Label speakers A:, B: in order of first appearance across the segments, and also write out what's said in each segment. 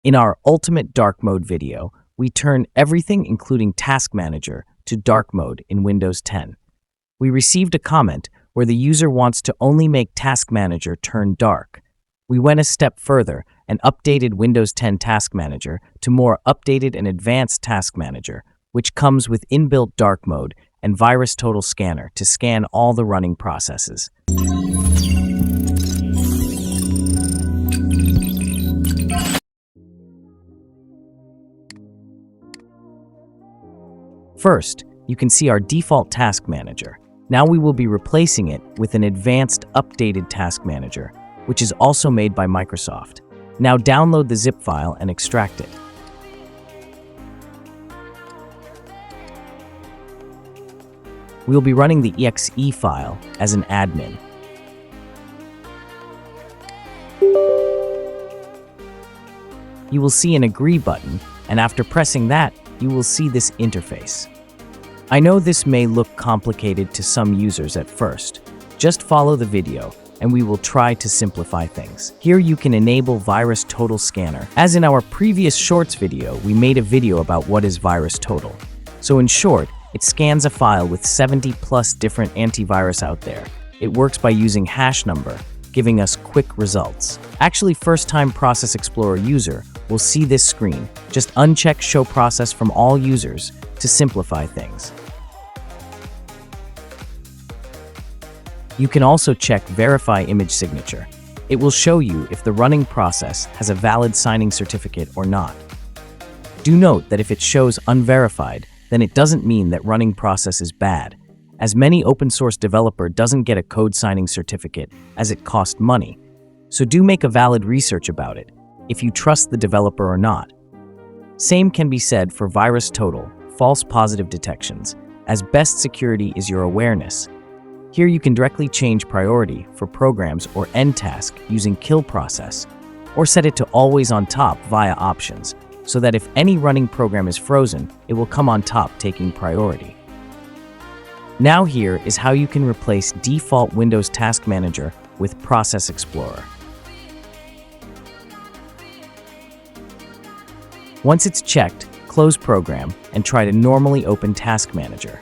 A: In our Ultimate Dark Mode video, we turn everything including Taskmanager to dark mode in Windows 10. We received a comment where the user wants to only make Taskmanager turn dark. We went a step further and updated Windows 10 Taskmanager to more updated and advanced Taskmanager, which comes with inbuilt dark mode and Virustotal scanner to scan all the running processes. First, you can see our default Task Manager. Now we will be replacing it with an advanced, updated Task Manager, which is also made by Microsoft. Now download the zip file and extract it. We will be running the exe file as an admin. You will see an Agree button, and after pressing that, you will see this interface. I know this may look complicated to some users at first. Just follow the video, and we will try to simplify things. Here you can enable Virustotal Scanner. As in our previous Shorts video, we made a video about what is Virustotal. So in short, it scans a file with 70+ different antivirus out there. It works by using hash number, giving us quick results. Actually, first-time Process Explorer user will see this screen. Just uncheck Show Process from all users to simplify things. You can also check Verify Image Signature. It will show you if the running process has a valid signing certificate or not. Do note that if it shows unverified, then it doesn't mean that running process is bad, as many open source developer doesn't get a code signing certificate as it costs money. So do make a valid research about it, if you trust the developer or not. Same can be said for Virustotal, false positive detections, as best security is your awareness. Here you can directly change priority for programs or end task using kill process, or set it to always on top via options, so that if any running program is frozen, it will come on top taking priority. Now here is how you can replace default Windows Task Manager with Process Explorer. Once it's checked, close program and try to normally open Task Manager.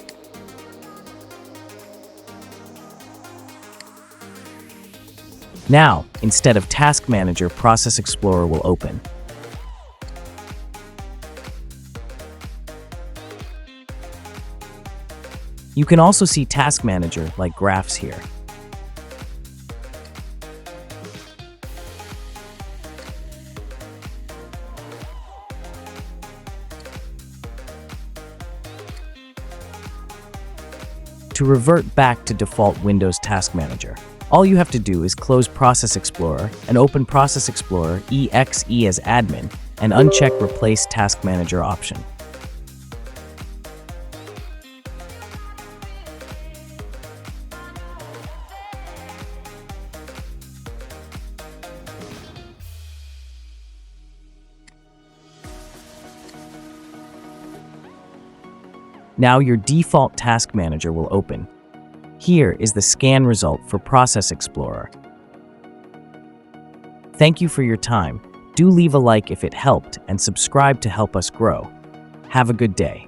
A: Now, instead of Task Manager, Process Explorer will open. You can also see Task Manager like graphs here. To revert back to default Windows Task Manager, all you have to do is close Process Explorer and open Process Explorer exe as admin and uncheck Replace Task Manager option. Now your default Task Manager will open. Here is the scan result for Process Explorer. Thank you for your time. Do leave a like if it helped and subscribe to help us grow. Have a good day.